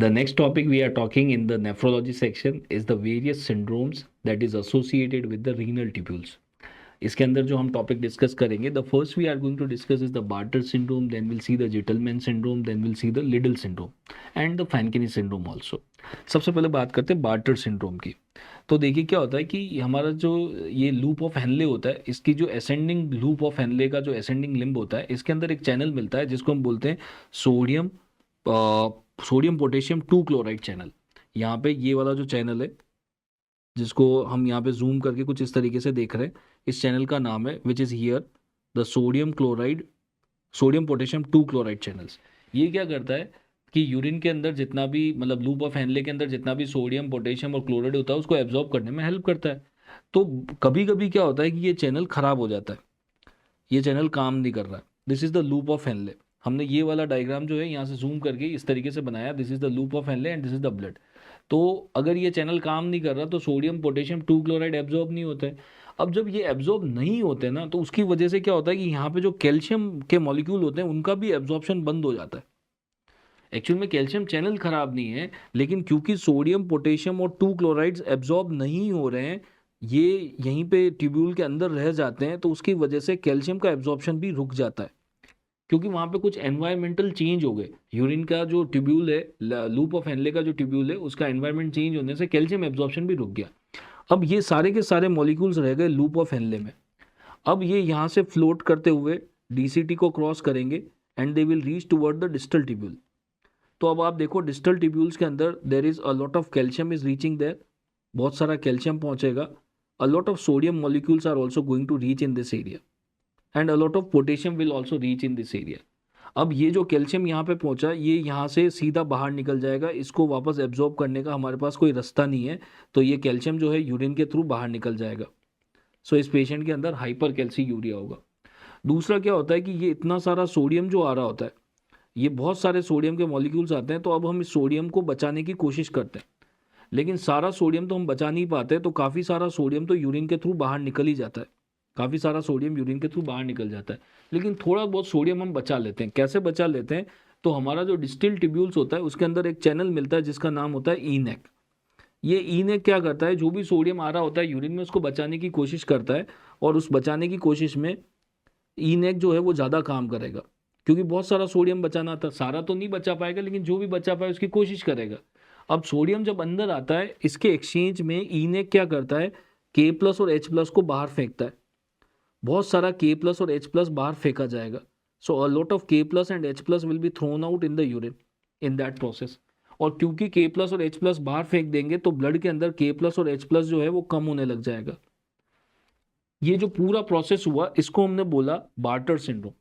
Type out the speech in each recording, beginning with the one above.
The next topic we are talking in the nephrology section is the various syndromes that is associated with the renal tubules. इसके अंदर जो हम topic discuss करेंगे, the first we are going to discuss is the Bartter syndrome, then will see the Gitelman syndrome, then will see the Liddle syndrome and the Fanconi syndrome also. सबसे पहले बात करते हैं बार्टर सिंड्रोम की। तो देखिए क्या होता है कि हमारा जो ये लूप ऑफ हेनले होता है, इसकी जो असेंडिंग लूप ऑफ हेनले का जो असेंडिंग लिम्ब होता है, इसके अंदर एक चैनल मिलता है जिसको हम बोलते हैं sodium sodium potassium 2 chloride channel. यहाँ पे ये वाला जो चैनल है, जिसको हम यहाँ पे जूम करके कुछ इस तरीके से देख रहे हैं, इस चैनल का नाम है which is here the sodium potassium 2 chloride channels. ये क्या करता है कि यूरिन के अंदर जितना भी, मतलब लूप ऑफ हेनले के अंदर जितना भी सोडियम पोटेशियम और क्लोराइड होता है, उसको एब्जॉर्ब करने में हेल्प करता है। तो कभी कभी क्या होता है कि ये चैनल खराब हो जाता है, ये चैनल काम नहीं कर रहा है। This is the loop of Henley. हमने ये वाला डायग्राम जो है यहाँ से जूम करके इस तरीके से बनाया, this is the loop of Henley and this is the blood. तो अगर ये चैनल काम नहीं कर रहा तो सोडियम पोटेशियम 2 क्लोराइड एब्जॉर्ब नहीं होते। अब जब ये एब्जॉर्ब नहीं होते ना, तो उसकी वजह से क्या होता है कि यहाँ पे जो कैल्शियम के मॉलिक्यूल होते हैं उनका भी एब्जॉर्प्शन बंद हो जाता है। एक्चुअल में कैल्शियम चैनल खराब नहीं है, लेकिन क्योंकि सोडियम पोटेशियम और 2 क्लोराइड्स एब्जॉर्ब नहीं हो रहे हैं, ये यहीं पे ट्यूब्यूल के अंदर रह जाते हैं, तो उसकी वजह से कैल्शियम का एब्जॉर्प्शन भी रुक जाता है, क्योंकि वहाँ पे कुछ एनवायरमेंटल चेंज हो गए। यूरिन का जो ट्यूब्यूल है, लूप ऑफ हेनले का जो ट्यूब्यूल है, उसका एनवायरमेंट चेंज होने से कैल्शियम एब्जॉर्प्शन भी रुक गया। अब ये सारे के सारे मॉलिक्यूल्स रह गए लूप ऑफ हेनले में। अब ये यहाँ से फ्लोट करते हुए डीसीटी को क्रॉस करेंगे and they will reach toward the distal tubule. तो अब आप देखो डिस्टल ट्यूब्यूल्स के अंदर there is a lot of calcium is reaching there, बहुत सारा कैल्शियम पहुंचेगा। A lot of sodium molecules are also going to reach in this area and a lot of potassium will also reach in this area. अब ये जो calcium यहाँ पे पहुंचा, ये यहाँ से सीधा बाहर निकल जाएगा, इसको वापस एब्जॉर्ब करने का हमारे पास कोई रास्ता नहीं है, तो ये कैल्शियम जो है यूरिन के थ्रू बाहर निकल जाएगा। सो इस पेशेंट के अंदर हाइपर कैल्सीयूरिया होगा। दूसरा क्या होता है कि ये इतना सारा सोडियम जो आ रहा होता है, ये बहुत सारे सोडियम के मॉलिक्यूल्स आते हैं, तो अब हम इस सोडियम को बचाने की कोशिश करते हैं, लेकिन सारा सोडियम तो हम बचा नहीं पाते, तो काफ़ी सारा सोडियम तो यूरिन के थ्रू बाहर निकल ही जाता है, काफ़ी सारा सोडियम यूरिन के थ्रू बाहर निकल जाता है। लेकिन थोड़ा बहुत सोडियम हम बचा लेते हैं। कैसे बचा लेते हैं? तो हमारा जो डिस्टिल ट्यूब्यूल्स होता है उसके अंदर एक चैनल मिलता है जिसका नाम होता है ई नेक। ये ई नेक क्या करता है, जो भी सोडियम आ रहा होता है यूरिन में, उसको बचाने की कोशिश करता है, और उस बचाने की कोशिश में ई नेक जो है वो ज़्यादा काम करेगा, क्योंकि बहुत सारा सोडियम बचाना था। सारा तो नहीं बचा पाएगा, लेकिन जो भी बचा पाए उसकी कोशिश करेगा। अब सोडियम जब अंदर आता है, इसके एक्सचेंज में ई नेक क्या करता है, के प्लस और एच प्लस को बाहर फेंकता है। बहुत सारा के प्लस और एच प्लस बाहर फेंका जाएगा। सो अ lot of K plus and H plus will be thrown out in the urine in that process. और क्योंकि के प्लस और एच प्लस बाहर फेंक देंगे, तो ब्लड के अंदर के प्लस और एच प्लस जो है वो कम होने लग जाएगा। ये जो पूरा प्रोसेस हुआ, इसको हमने बोला बार्टर सिंड्रोम।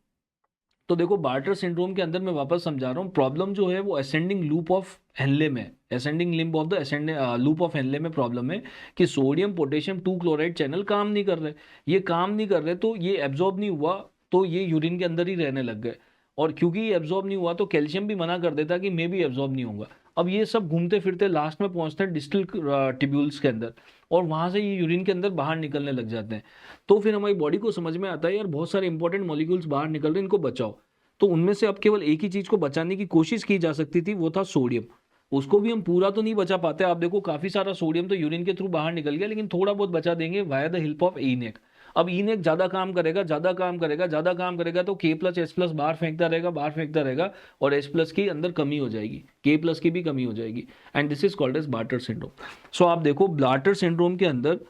तो देखो बार्टर सिंड्रोम के अंदर मैं वापस समझा रहा हूँ, प्रॉब्लम जो है वो असेंडिंग लूप ऑफ हेनले में, ascending limb of the ascending loop of Henle में प्रॉब्लम है कि सोडियम पोटेशियम 2 क्लोराइड चैनल काम नहीं कर रहे। ये काम नहीं कर रहे तो ये एब्जॉर्ब नहीं हुआ, तो ये यूरिन के अंदर ही रहने लग गए। और क्योंकि ये एब्जॉर्ब नहीं हुआ, तो कैल्शियम भी मना कर देता कि मैं भी एब्जॉर्ब नहीं होऊंगा। अब ये सब घूमते फिरते लास्ट में पहुंचते हैं डिस्टल ट्यूब्यूल्स के अंदर, और वहां से ये यूरिन के अंदर बाहर निकलने लग जाते हैं। तो फिर हमारी बॉडी को समझ में आता है यार बहुत सारे इंपॉर्टेंट मॉलिक्यूल्स बाहर निकल रहे हैं, इनको बचाओ। तो उनमें से अब केवल एक ही चीज को बचाने की कोशिश की जा सकती थी, वो था सोडियम। उसको भी हम पूरा तो नहीं बचा पाते। आप देखो काफी सारा सोडियम तो यूरिन के थ्रू बाहर निकल गया, लेकिन थोड़ा बहुत बचा देंगे वाया द हेल्प ऑफ ईनेक। अब ईनेक ज्यादा काम करेगा, ज्यादा काम करेगा, ज्यादा काम करेगा, तो के प्लस एच प्लस बाहर फेंकता रहेगा, बाहर फेंकता रहेगा, और एच प्लस की अंदर कमी हो जाएगी, के प्लस की भी कमी हो जाएगी, and this is called as Bartter syndrome. So आप देखो बार्टर सिंड्रोम के अंदर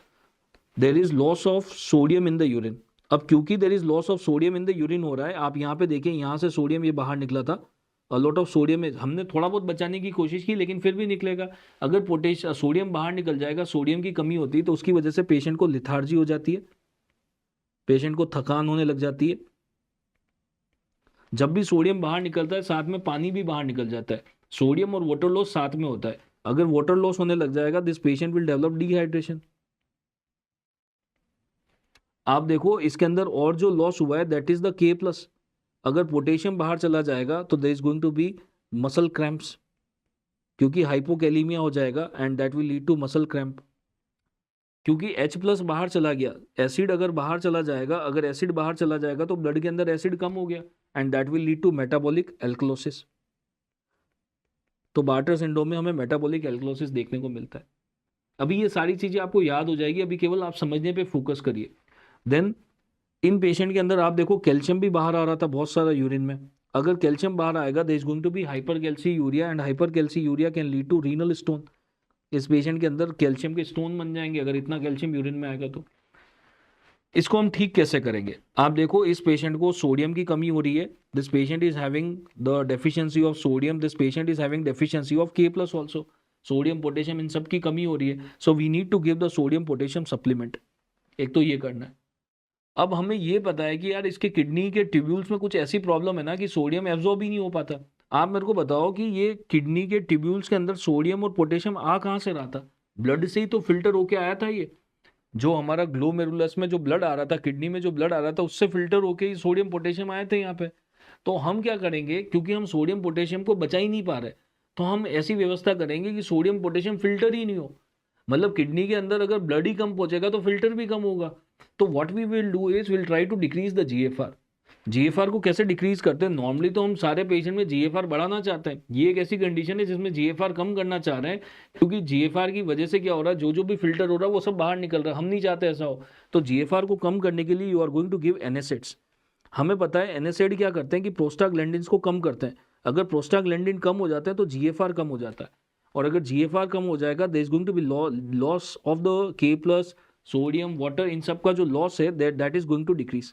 there is loss of sodium in the urine. अब क्योंकि there is loss of sodium in the urine हो रहा है, आप यहाँ पे देखें, यहाँ से सोडियम ये बाहर निकला था, लॉट ऑफ सोडियम है, हमने थोड़ा बहुत बचाने की कोशिश की, लेकिन फिर भी निकलेगा। अगर सोडियम बाहर निकल जाएगा, सोडियम की कमी होती है, तो उसकी वजह से पेशेंट को लिथार्जी हो जाती है, पेशेंट को थकान होने लग जाती है। जब भी सोडियम बाहर निकलता है, साथ में पानी भी बाहर निकल जाता है। सोडियम और वाटर लॉस साथ में होता है। अगर वाटर लॉस होने लग जाएगा, this patient will develop dehydration. आप देखो इसके अंदर और जो लॉस हुआ है that is the K plus. अगर पोटेशियम बाहर चला जाएगा तो there is going to be muscle cramps, क्योंकि हाइपोकैलीमिया हो जाएगा and that will lead to muscle cramp. क्योंकि H प्लस बाहर चला गया, एसिड अगर बाहर चला जाएगा, अगर एसिड बाहर चला जाएगा तो ब्लड के अंदर एसिड कम हो गया, and that will lead to metabolic alkalosis. तो बार्टर सिंड्रोम में हमें मेटाबॉलिक एल्कलोसिस देखने को मिलता है। अभी ये सारी चीजें आपको याद हो जाएगी, अभी केवल आप समझने पे फोकस करिए। देन इन पेशेंट के अंदर आप देखो कैल्शियम भी बाहर आ रहा था बहुत सारा यूरिन में। अगर कैल्शियम बाहर आएगा there is going to be hypercalciuria, and hypercalciuria can lead to renal stone. इस पेशेंट के अंदर कैल्शियम के स्टोन बन जाएंगे अगर इतना कैल्शियम यूरिन में आएगा तो। इसको हम ठीक कैसे करेंगे? आप देखो इस पेशेंट को सोडियम की कमी हो रही है, this patient is having the deficiency of sodium, this patient is having deficiency of K plus also. Sodium potassium इन सब की कमी हो रही है, so we need to give the sodium potassium supplement. एक तो ये करना है। अब हमें ये पता है कि यार इसके किडनी के ट्यूब्यूल्स में कुछ ऐसी प्रॉब्लम है ना कि सोडियम एब्जॉर्ब ही नहीं हो पाता। आप मेरे को बताओ कि ये किडनी के ट्यूब्यूल्स के अंदर सोडियम और पोटेशियम आ कहाँ से रहा था? ब्लड से ही तो फिल्टर होके आया था ये। जो हमारा ग्लोमेरुलस में जो ब्लड आ रहा था, किडनी में जो ब्लड आ रहा था, उससे फिल्टर होके ही सोडियम पोटेशियम आए थे यहाँ पे। तो हम क्या करेंगे, क्योंकि हम सोडियम पोटेशियम को बचा ही नहीं पा रहे, तो हम ऐसी व्यवस्था करेंगे कि सोडियम पोटेशियम फिल्टर ही नहीं हो। मतलब किडनी के अंदर अगर ब्लड ही कम पहुंचेगा तो फिल्टर भी कम होगा। तो what we will do is will try to decrease the GFR. GFR को कैसे डिक्रीज करते हैं? नॉर्मली तो हम सारे पेशेंट में जीएफआर बढ़ाना चाहते हैं, ये एक ऐसी कंडीशन है जिसमें जीएफआर कम करना चाह रहे हैं, क्योंकि जीएफआर की वजह से क्या हो रहा है, जो जो भी फिल्टर हो रहा है वो सब बाहर निकल रहा है, हम नहीं चाहते ऐसा हो। तो जीएफआर को कम करने के लिए you are going to give NSAIDs. हमें पता है एनएसएड क्या करते हैं कि प्रोस्टाग्लैंडिन्स को कम करते हैं। अगर प्रोस्टाग्लैंडिन कम हो जाते हैं तो जीएफआर कम हो जाता है, और अगर जीएफआर कम हो जाएगा there is going to be loss of the K plus, sodium, water, इन सब का जो लॉस है that is going to decrease.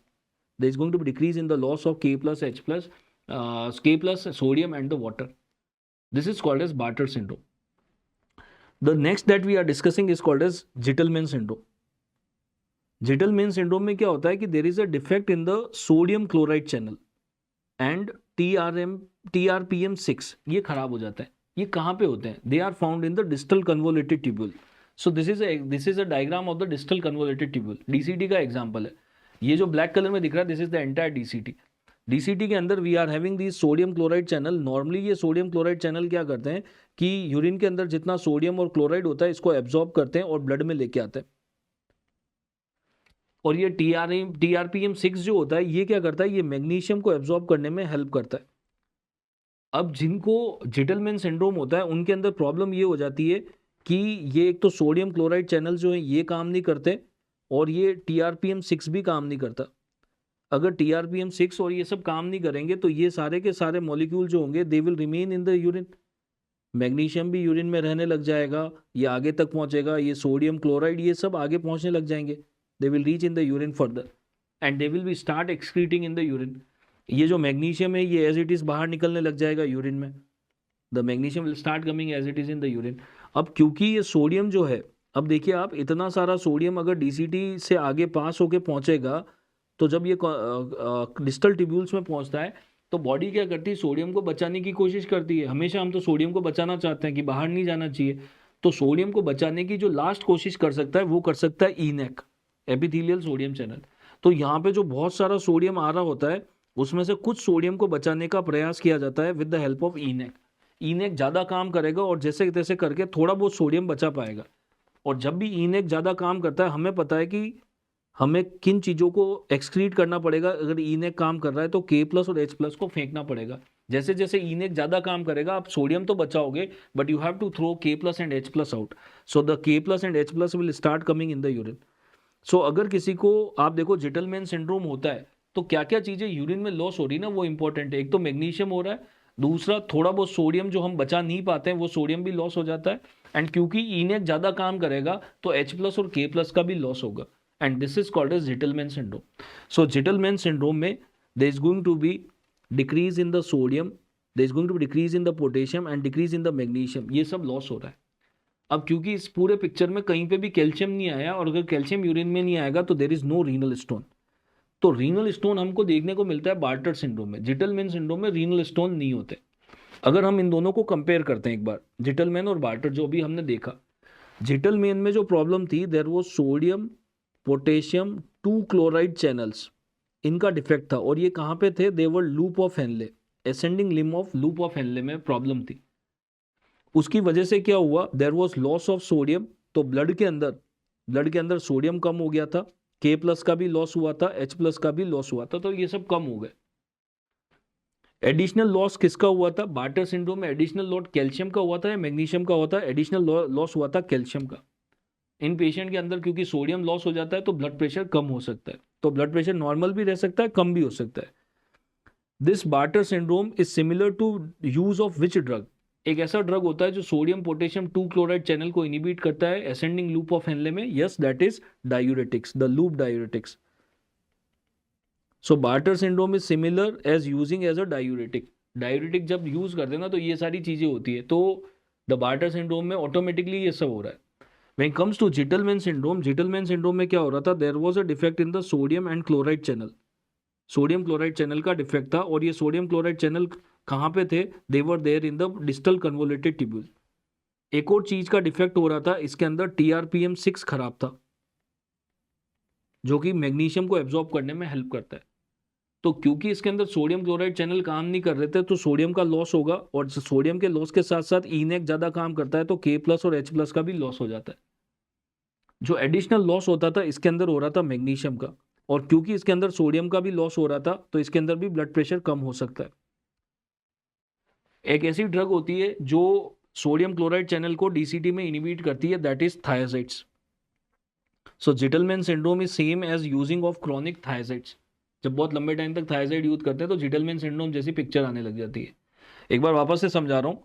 there is going to be decrease in the loss of K plus H plus K plus sodium and the water. This is called as Bartter syndrome. The next that we are discussing is called as Gitelman syndrome. Gitelman syndrome में क्या होता है कि there is a defect in the sodium chloride channel and TRPM6 ये खराब हो जाता है। ये कहाँ पे होते हैं? They are found in the distal convoluted tubule. So this is a diagram of the distal convoluted tubule. DCT का एग्जाम्पल है। ये जो ब्लैक कलर में दिख रहा है this is the entire DCT. DCT के अंदर we are having the sodium chloride channel. Normally ये सोडियम क्लोराइड चैनल क्या करते हैं कि यूरिन के अंदर जितना सोडियम और क्लोराइड होता है इसको एब्जॉर्ब करते हैं और ब्लड में लेके आते हैं। और ये टीआरपीएम6 जो होता है ये क्या करता है, ये मैग्नीशियम को एब्जॉर्ब करने में हेल्प करता है। अब जिनको जिटलमैन सिंड्रोम होता है उनके अंदर प्रॉब्लम ये हो जाती है कि ये एक तो सोडियम क्लोराइड चैनल जो है ये काम नहीं करते, और ये TRPM6 भी काम नहीं करता। अगर TRPM6 और ये सब काम नहीं करेंगे तो ये सारे के सारे मॉलिक्यूल जो होंगे they will remain in the urine. Magnesium भी यूरिन में रहने लग जाएगा, ये आगे तक पहुंचेगा, ये सोडियम क्लोराइड ये सब आगे पहुंचने लग जाएंगे, दे will reach in the urine further and they will B start excreting in the urine. ये जो मैग्नीशियम है ये एज इट इज बाहर निकलने लग जाएगा यूरिन में, the magnesium will start coming as it is in the urine. अब क्योंकि ये सोडियम जो है, अब देखिए आप इतना सारा सोडियम अगर डीसीटी से आगे पास होके पहुंचेगा तो जब ये डिस्टल ट्यूब्यूल्स में पहुंचता है तो बॉडी क्या करती है, सोडियम को बचाने की कोशिश करती है। हमेशा हम तो सोडियम को बचाना चाहते हैं कि बाहर नहीं जाना चाहिए। तो सोडियम को बचाने की जो लास्ट कोशिश कर सकता है वो कर सकता है ईनेक, एपिथेलियल सोडियम चैनल। तो यहाँ पे जो बहुत सारा सोडियम आ रहा होता है उसमें से कुछ सोडियम को बचाने का प्रयास किया जाता है विद द हेल्प ऑफ ईनेक। ईनेक ज़्यादा काम करेगा और जैसे तैसे करके थोड़ा बहुत सोडियम बचा पाएगा। और जब भी ईनेक ज़्यादा काम करता है हमें पता है कि हमें किन चीज़ों को एक्सक्रीट करना पड़ेगा। अगर ईनेक काम कर रहा है तो K प्लस और H प्लस को फेंकना पड़ेगा। जैसे जैसे ईनेक ज़्यादा काम करेगा आप सोडियम तो बचाओगे but you have to throw K plus and H plus out, so the K plus and H plus will start coming in the urine. So अगर किसी को आप देखो जिटलमैन सिंड्रोम होता है तो क्या क्या चीज़ें यूरिन में लॉस हो रही ना वो इंपॉर्टेंट है। एक तो मैग्नीशियम हो रहा है, दूसरा थोड़ा बहुत सोडियम जो हम बचा नहीं पाते हैं वो सोडियम भी लॉस हो जाता है, एंड क्योंकि ईनेक ज़्यादा काम करेगा तो H प्लस और K प्लस का भी लॉस होगा, and this is called as Gitelman syndrome. So Gitelman syndrome में there is going to be decrease in the sodium, there is going to be decrease in the potassium and decrease in the magnesium, ये सब loss हो रहा है। अब क्योंकि इस पूरे पिक्चर में कहीं पे भी कैल्शियम नहीं आया, और अगर कैल्शियम यूरिन में नहीं आएगा तो there is no renal stone. तो रीनल स्टोन हमको देखने को मिलता है बार्टर सिंड्रोम में। जिटलमैन सिंड्रोम में रीनल स्टोन नहीं होते। अगर हम इन दोनों को कंपेयर करते हैं एक बार, जिटलमैन और बार्टर जो भी हमने देखा, जिटलमैन में जो प्रॉब्लम थी there was sodium potassium 2 chloride channels, इनका डिफेक्ट था। और ये कहाँ पे थे? They were loop of Henle, ascending limb of loop of Henle में प्रॉब्लम थी। उसकी वजह से क्या हुआ, there was loss of sodium, तो ब्लड के अंदर सोडियम कम हो गया था, K प्लस का भी लॉस हुआ था, H प्लस का भी लॉस हुआ था, तो ये सब कम हो गए। एडिशनल लॉस किसका हुआ था? बार्टर सिंड्रोम में एडिशनल लॉस कैल्शियम का हुआ था या मैग्नीशियम का हुआ था? एडिशनल लॉस हुआ था कैल्शियम का। इन पेशेंट के अंदर क्योंकि सोडियम लॉस हो जाता है तो ब्लड प्रेशर कम हो सकता है, तो ब्लड प्रेशर नॉर्मल भी रह सकता है, कम भी हो सकता है। This Bartter syndrome is similar to use of which drug? एक ऐसा ड्रग होता है जो सोडियम पोटेशियम 2 क्लोराइड चैनल को इनिबिट करता है असेंडिंग लूप ऑफ हेनले में। Yes, that is diuretics, the loop diuretics. So Bartter syndrome is similar as using as a diuretic. Diuretic जब यूज करते हैं ना तो ये सारी चीजें होती है, तो द बार्टर सिंड्रोम में ऑटोमेटिकली ये सब हो रहा है। When it comes to Gitelman syndrome में क्या हो रहा था? There was a defect in the sodium and chloride channel. Sodium chloride channel का डिफेक्ट था, और ये सोडियम क्लोराइड चैनल कहाँ पे थे? They were there in the distal convoluted tubule. एक और चीज का डिफेक्ट हो रहा था, इसके अंदर TRPM6 खराब था, जो कि मैग्नीशियम को एब्जॉर्ब करने में हेल्प करता है। तो क्योंकि इसके अंदर सोडियम क्लोराइड चैनल काम नहीं कर रहे थे तो सोडियम का लॉस होगा, और सोडियम के लॉस के साथ साथ इनेक ज्यादा काम करता है तो K+ और H+ का भी लॉस हो जाता है। जो एडिशनल लॉस होता था इसके अंदर हो रहा था मैग्नीशियम का, और क्योंकि इसके अंदर सोडियम का भी लॉस हो रहा था तो इसके अंदर भी ब्लड प्रेशर कम हो सकता है। एक ऐसी ड्रग होती है जो सोडियम क्लोराइड चैनल को DCT में इनिबिट करती है, that is thiazides. So Gitelman syndrome is same as using of chronic thiazides. जब बहुत लंबे टाइम तक थायाजाइड यूज करते हैं तो जिटलमैन सिंड्रोम जैसी पिक्चर आने लग जाती है। एक बार वापस से समझा रहा हूँ।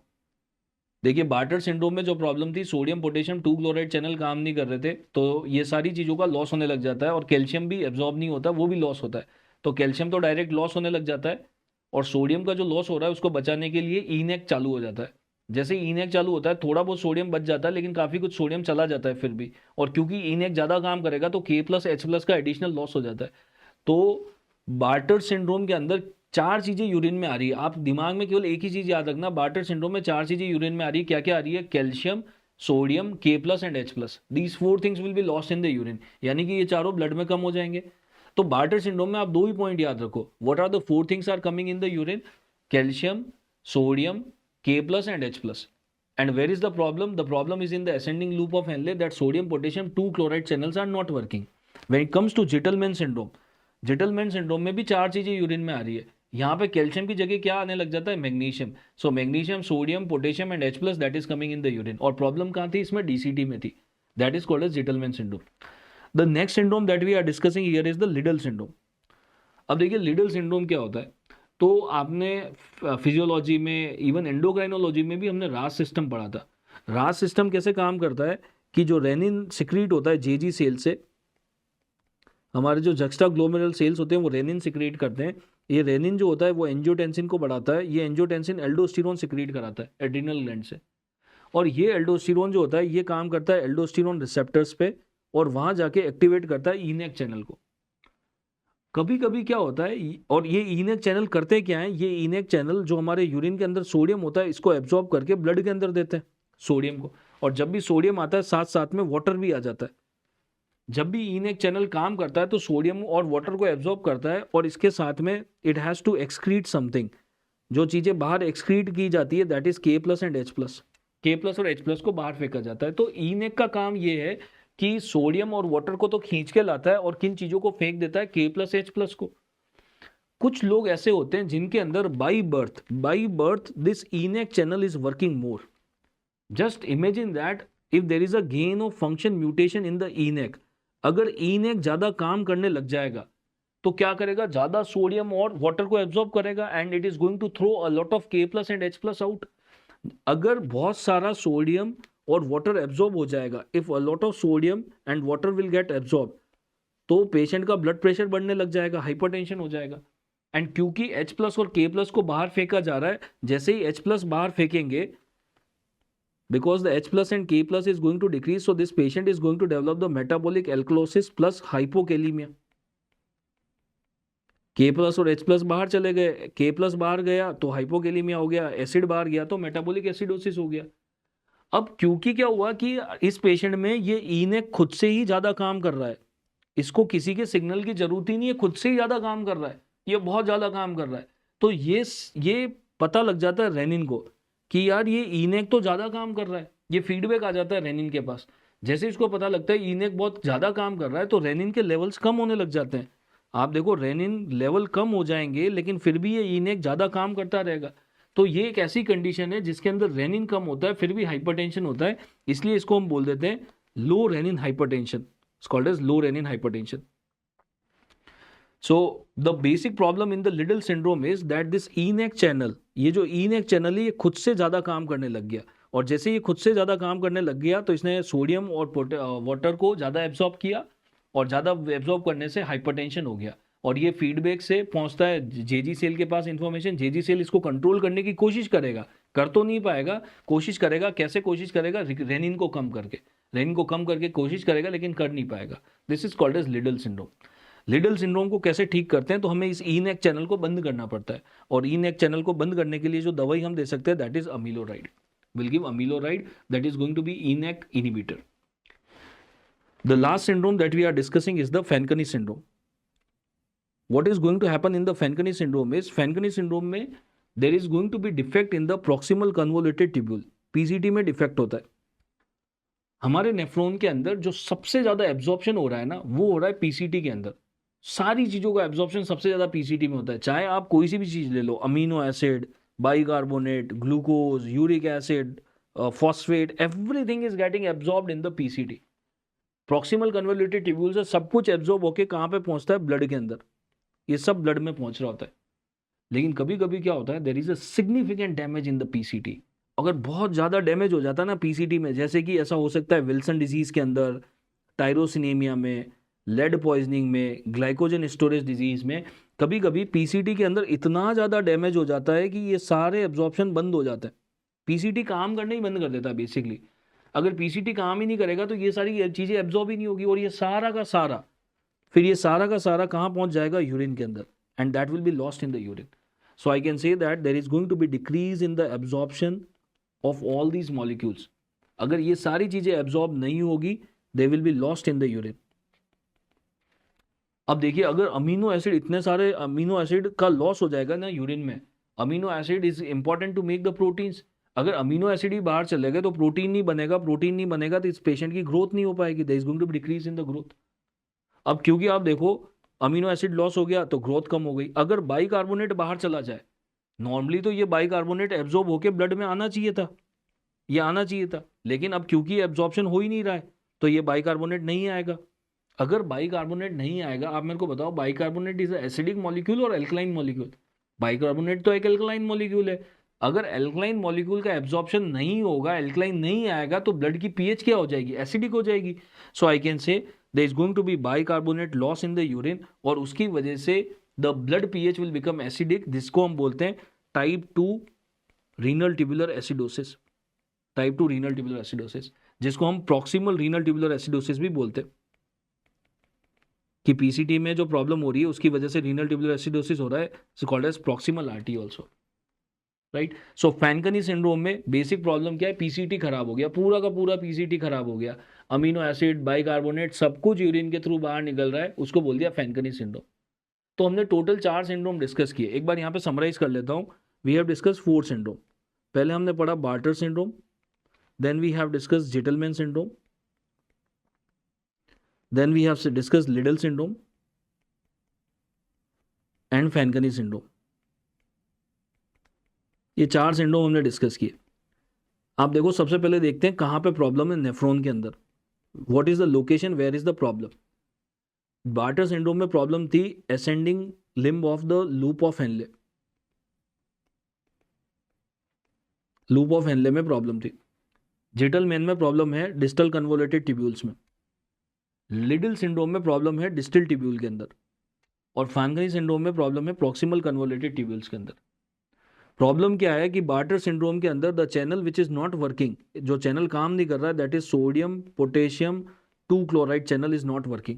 देखिए, बार्टर सिंड्रोम में जो प्रॉब्लम थी, सोडियम पोटेशियम 2 क्लोराइड चैनल काम नहीं कर रहे थे, तो ये सारी चीज़ों का लॉस होने लग जाता है, और कैल्शियम भी एब्जॉर्ब नहीं होता, वो भी लॉस होता है। तो कैल्शियम तो डायरेक्ट लॉस होने लग जाता है, और सोडियम का जो लॉस हो रहा है उसको बचाने के लिए इनेक चालू हो जाता है। जैसे ही इनेक चालू होता है थोड़ा बहुत सोडियम बच जाता है, लेकिन काफ़ी कुछ सोडियम चला जाता है फिर भी, और क्योंकि इनेक ज़्यादा काम करेगा तो K+ H+ का एडिशनल लॉस हो जाता है। तो बार्टर सिंड्रोम के अंदर 4 चीजें यूरिन में आ रही है। आप दिमाग में केवल एक ही चीज याद रखना, बार्टर सिंड्रोम में 4 चीजें यूरिन में आ रही है। क्या क्या आ रही है? Calcium, sodium, K+ and H+। These 4 things will be lost in the urine, यानी कि ये चारों ब्लड में कम हो जाएंगे। तो बार्टर सिंड्रोम में आप 2 ही पॉइंट याद रखो, what are the 4 things are coming in the urine? Calcium, sodium, K+ and H+। And where is the problem? The problem is in the ascending loop of Henle, that sodium potassium 2 chloride channels are not working. When it comes to Gitelman syndrome, Gitelman syndrome में भी 4 चीजें urine में आ रही है। यहाँ पे calcium की जगह क्या आने लग जाता है? Magnesium. So magnesium, sodium, potassium and H+ that is coming in the urine. और प्रॉब्लम कहाँ थी? इसमें DCT में थी, that is called as Gitelman syndrome. The next syndrome that we are discussing here is the Liddle syndrome. अब देखिए, Lidl syndrome क्या होता है? तो आपने फिजियोलॉजी में, इवन एंडोक्राइनोलॉजी में भी हमने रास सिस्टम पढ़ा था। रास सिस्टम कैसे काम करता है कि जो रेनिन सिक्रीट होता है JG सेल से, हमारे जो जक्स्टा ग्लोमेरुलर सेल्स होते हैं वो रेनिन सिक्रीट करते हैं। ये रेनिन जो होता है वो एंजियोटेंसिन को बढ़ाता है, ये एंजियोटेंसिन एल्डोस्टेरोन सिक्रीट कराता है एड्रिनल ग्लैंड से, और ये एल्डोस्टेरोन जो होता है ये काम करता है एल्डोस्टेरोन रिसेप्टर्स पे, और वहां जाके एक्टिवेट करता है इनेक चैनल को। कभी कभी क्या होता है, और ये इनेक चैनल करते क्या है? ये इनेक चैनल जो हमारे यूरिन के अंदर सोडियम होता है इसको एब्जॉर्ब करके ब्लड के अंदर देते हैं सोडियम को, और जब भी सोडियम आता है साथ साथ में वाटर भी आ जाता है। जब भी इनेक चैनल काम करता है तो सोडियम और वाटर को एब्जॉर्ब करता है, और इसके साथ में it has to excrete something. जो चीज़ें बाहर एक्सक्रीट की जाती है that is K+ and H+। K+ और H+ को बाहर फेंका जाता है। तो इनेक का काम ये है कि सोडियम और वाटर को तो खींच के लाता है, और किन चीज़ों को फेंक देता है? K+ H+ को। कुछ लोग ऐसे होते हैं जिनके अंदर by birth this ENaC channel is working more. Just imagine that if there is a gain of function mutation in the ENaC, अगर इनेक ज्यादा काम करने लग जाएगा तो क्या करेगा? ज्यादा सोडियम और वाटर को एब्जॉर्ब करेगा, and it is going to throw a lot of K+ and H+ out. अगर बहुत सारा सोडियम और वाटर एब्जॉर्ब हो जाएगा, if a lot of sodium and water will get absorb, तो पेशेंट का ब्लड प्रेशर बढ़ने लग जाएगा, हाइपरटेंशन हो जाएगा। एंड क्योंकि H+ और K+ को बाहर फेंका जा रहा है, जैसे ही H+ बाहर फेंकेंगे, because the H+ and K+ is going to decrease, so this patient is going to develop the metabolic alkalosis plus hypokalemia. K+ और H+ बाहर चले गए, K+ बाहर गया तो हाइपोकेलीमिया हो गया, एसिड बाहर गया तो मेटाबॉलिक एसिडोसिस हो गया। अब क्योंकि क्या हुआ कि इस पेशेंट में ये इनेक खुद से ही ज्यादा काम कर रहा है, इसको किसी के सिग्नल की जरूरत ही नहीं है, खुद से ही ज्यादा काम कर रहा है, ये बहुत ज्यादा काम कर रहा है। तो ये पता लग जाता है रेनिन को कि यार ये इनेक तो ज्यादा काम कर रहा है, ये फीडबैक आ जाता है रेनिन के पास। जैसे इसको पता लगता है इनेक बहुत ज्यादा काम कर रहा है तो रेनिन के लेवल्स कम होने लग जाते हैं। आप देखो रेनिन लेवल कम हो जाएंगे लेकिन फिर भी ये इनेक ज़्यादा काम करता रहेगा। तो ये एक ऐसी कंडीशन है जिसके अंदर रेनिन कम होता है फिर भी हाइपरटेंशन होता है, इसलिए इसको हम बोल देते हैं low renin hypertension, it's called as low renin hypertension. So the basic problem in the Liddle syndrome is that this ENaC channel, ये जो ईनेक चैनल है ये खुद से ज़्यादा काम करने लग गया, और जैसे ये खुद से ज़्यादा काम करने लग गया तो इसने सोडियम और वाटर को ज़्यादा एब्जॉर्ब किया, और ज़्यादा एब्जॉर्ब करने से हाइपरटेंशन हो गया, और ये फीडबैक से पहुंचता है जेजी सेल के पास इंफॉर्मेशन। जेजी सेल इसको कंट्रोल करने की कोशिश करेगा, कर तो नहीं पाएगा, कोशिश करेगा, कैसे कोशिश करेगा, रेनिन को कम करके, रेनिन को कम करके कोशिश करेगा लेकिन कर नहीं पाएगा। This is called as Liddle syndrome. Liddle syndrome को कैसे ठीक करते हैं, तो हमें इस ईनेक चैनल को बंद करना पड़ता है, और ईनेक चैनल को बंद करने के लिए जो दवाई हम दे सकते हैं that is amiloride, will give amiloride that is going to be ENaC inhibitor. The last syndrome that we are discussing is the Fanconi syndrome. What is going to happen in the Fanconi syndrome is, Fanconi syndrome में there is going to be defect in the proximal convoluted tubule, PCT में defect होता है। हमारे nephron के अंदर जो सबसे ज़्यादा एब्जॉर्प्शन हो रहा है ना, वो हो रहा है पीसीटी के अंदर। सारी चीज़ों का एब्जॉर्प्शन सबसे ज़्यादा पीसीटी में होता है, चाहे आप कोई सी भी चीज़ ले लो, amino acid, bicarbonate, glucose, uric acid, phosphate, everything is getting absorbed in the PCT. Proximal convoluted tubule से सब कुछ एब्जॉर्ब होकर कहाँ पे पहुंचता है, ब्लड के अंदर, ये सब ब्लड में पहुंच रहा होता है। लेकिन कभी कभी क्या होता है, there is a significant damage in the PCT. अगर बहुत ज़्यादा डैमेज हो जाता है ना पीसीटी में, जैसे कि ऐसा हो सकता है विल्सन डिजीज के अंदर, टायरोसिनेमिया में, लेड पॉइजनिंग में, ग्लाइकोजन स्टोरेज डिजीज में, कभी कभी पीसीटी के अंदर इतना ज़्यादा डैमेज हो जाता है कि ये सारे एब्जॉर्प्शन बंद हो जाता है, पीसीटी काम करना ही बंद कर देता है बेसिकली। अगर पीसीटी काम ही नहीं करेगा तो ये सारी चीज़ें एब्जॉर्ब ही नहीं होगी, और ये सारा का सारा फिर ये सारा का सारा कहाँ पहुंच जाएगा, यूरिन के अंदर, and that will be lost in the urine. So I can say that there is going to be decrease in the absorption of all these molecules. अगर ये सारी चीज़ें एब्जॉर्ब नहीं होगी, they will be lost in the urine. अब देखिए, अगर amino acid, इतने सारे अमीनो एसिड का लॉस हो जाएगा ना यूरिन में, amino acid is important to make the proteins. अगर अमीनो एसिड ही बाहर चले गए तो प्रोटीन नहीं बनेगा, प्रोटीन नहीं बनेगा तो इस पेशेंट की ग्रोथ नहीं हो पाएगी, there is going to be decrease in the growth. अब क्योंकि आप देखो अमीनो एसिड लॉस हो गया तो ग्रोथ कम हो गई। अगर बाइकार्बोनेट बाहर चला जाए, नॉर्मली तो ये बाइकार्बोनेट एब्जॉर्ब होकर ब्लड में आना चाहिए था, ये आना चाहिए था, लेकिन अब क्योंकि एब्जॉर्प्शन हो ही नहीं रहा है तो ये बाइकार्बोनेट नहीं आएगा। अगर बाइकार्बोनेट नहीं आएगा, आप मेरे को बताओ, बाइकार्बोनेट इज एसिडिक मॉलिक्यूल और एल्कलाइन मॉलिक्यूल? बाइकार्बोनेट तो एक एल्कलाइन मॉलिक्यूल है। अगर एल्कलाइन मॉलिक्यूल का एब्जॉर्प्शन नहीं होगा, एल्कलाइन नहीं आएगा, तो ब्लड की पीएच क्या हो जाएगी, एसिडिक हो जाएगी। So I can say there is going to be bicarbonate loss in the urine, और उसकी वजह से the blood pH will become acidic, जिसको हम बोलते हैं type 2 renal tubular acidosis, type 2 renal tubular acidosis, जिसको हम प्रॉक्सिमल रीनल ट्यूबुलर एसिडोसिस भी बोलते हैं, कि पीसीटी में जो प्रॉब्लम हो रही है उसकी वजह से रीनल ट्यूबुलर एसिडोसिस हो रहा है, it's called as proximal RT also, right. So Fanconi syndrome में बेसिक प्रॉब्लम क्या है, पीसीटी खराब हो गया, पूरा का पूरा पीसीटी खराब हो गया, अमीनो एसिड, बाइकार्बोनेट, सब कुछ यूरिन के थ्रू बाहर निकल रहा है, उसको बोल दिया फैनकनी सिंड्रोम। तो हमने टोटल 4 सिंड्रोम डिस्कस किए, एक बार यहाँ पे समराइज कर लेता हूँ। We have discuss 4 syndrome. पहले हमने पढ़ा Bartter syndrome, then we have discuss Gitelman syndrome, then we have discuss Liddle syndrome and Fanconi syndrome. ये 4 सिंड्रोम हमने डिस्कस किए। आप देखो, सबसे पहले देखते हैं कहाँ पे प्रॉब्लम है नेफ्रॉन के अंदर, what is the location, where is the problem. Bartter syndrome में प्रॉब्लम थी ascending limb of the loop of Henle, loop of Henle में प्रॉब्लम थी। जिटलमैन में प्रॉब्लम है डिस्टल कन्वोलेटेड ट्यूब्यूल्स में। लिडल सिंड्रोम में प्रॉब्लम है डिस्टल ट्यूब्यूल के अंदर, और फैनकनी सिंड्रोम में प्रॉब्लम है प्रॉक्सिमल कन्वोलेटेड ट्यूब्यूल्स के अंदर। प्रॉब्लम क्या है कि बार्टर सिंड्रोम के अंदर the channel which is not working, जो चैनल काम नहीं कर रहा है, that is sodium potassium 2 chloride channel is not working.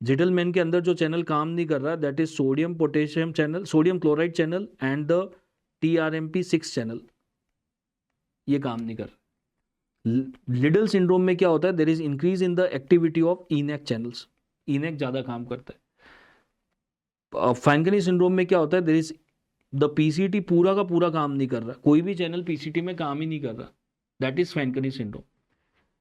Gitelman के अंदर जो चैनल काम नहीं कर रहा है, that is sodium potassium channel, sodium chloride channel and the TRMP6 channel, ये काम नहीं कर रहा। लिडल सिंड्रोम में क्या होता है, there is increase in the activity of ENaC channels, ENaC ज्यादा काम करता है। फैनकनी सिंड्रोम में क्या होता है, देयर इज द पीसीटी पूरा का पूरा काम नहीं कर रहा, कोई भी चैनल पीसीटी में काम ही नहीं कर रहा, that is Fanconi syndrome.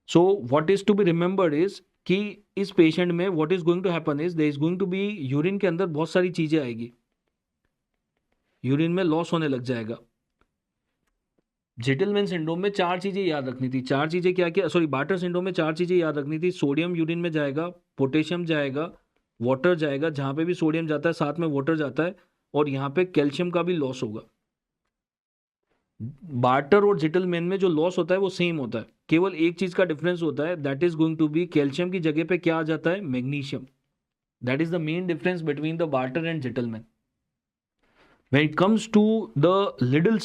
So what is to be remembered is कि इस पेशेंट में what is going to happen is there is going to be urine के अंदर बहुत सारी चीजें आएगी, यूरिन में लॉस होने लग जाएगा। जेटलमैन सिंड्रोम में चार चीजें याद रखनी थी। चार चीजें क्या क्या, सॉरी, बार्टर सिंड्रोम में चार चीजें याद रखनी थी। सोडियम यूरिन में जाएगा, पोटेशियम जाएगा, वाटर जाएगा, जहां पे भी सोडियम जाता है साथ में वाटर जाता है, और यहाँ पे कैल्शियम का भी लॉस होगा। बार्टर और जेटलमैन में जो लॉस होता है वो सेम होता है, केवल एक चीज का डिफरेंस होता है, that is going to be calcium की जगह पे क्या आ जाता है, magnesium. That is the main difference between the Bartter and Gitelman. When it comes to the Liddle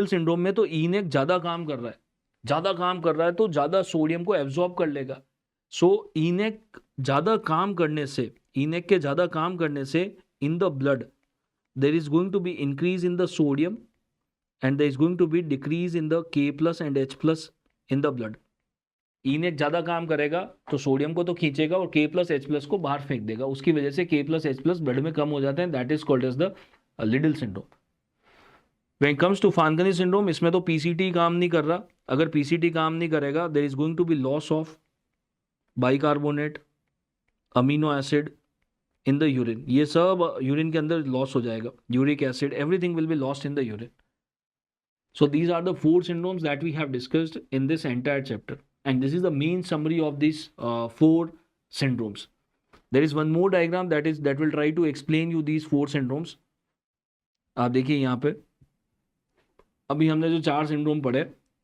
syndrome में तो ईनेक ज्यादा काम कर रहा है, ज्यादा काम कर रहा है तो ज्यादा सोडियम को एब्जॉर्ब कर लेगा। सो ईनेक ज्यादा काम करने से, ईनेक के ज्यादा काम करने से in the blood there is going to be increase in the sodium and there is going to be decrease in the K+ and H+ in the blood. ENaC ज्यादा काम करेगा तो सोडियम को तो खींचेगा और K+ H+ को बाहर फेंक देगा, उसकी वजह से K+ H+ ब्लड में कम हो जाते हैं। That is called as the Liddle syndrome. When it comes to Fanconi syndrome, इसमें तो PCT काम नहीं कर रहा। अगर PCT काम नहीं करेगा, there is going to be loss of bicarbonate, amino acid in the urine. ये सब यूरिन के अंदर लॉस हो जाएगा, uric acid, everything will be lost in the urine. So these are the four syndromes that we have discussed in this entire chapter, and this is the main summary of these four syndromes. There is one more diagram that will try to explain you these four syndromes. आप देखिए यहाँ पे, अभी हमने जो चार syndrome पढ़े,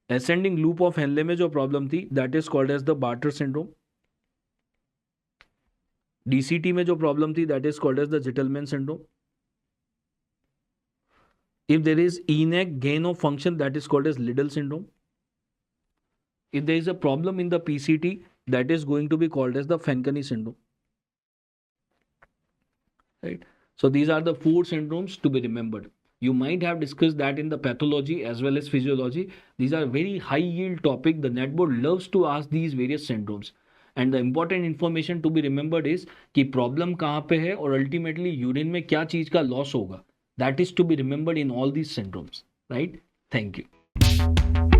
ascending loop of Henle में जो प्रॉब्लम थी that is called as the Bartter syndrome. DCT में जो प्रॉब्लम थी that is called as the Gitelman syndrome. If there is ENaC gain of function that is called as Liddle syndrome. If there is a problem in the PCT that is going to be called as the Fanconi syndrome. Right? So these are the four syndromes to be remembered. You might have discussed that in the pathology as well as physiology. These are very high yield topic. The NET board loves to ask these various syndromes. And the important information to be remembered is कि problem कहाँ पे है और ultimately urine में क्या चीज का loss होगा. That is to be remembered in all these syndromes. Right? Thank you.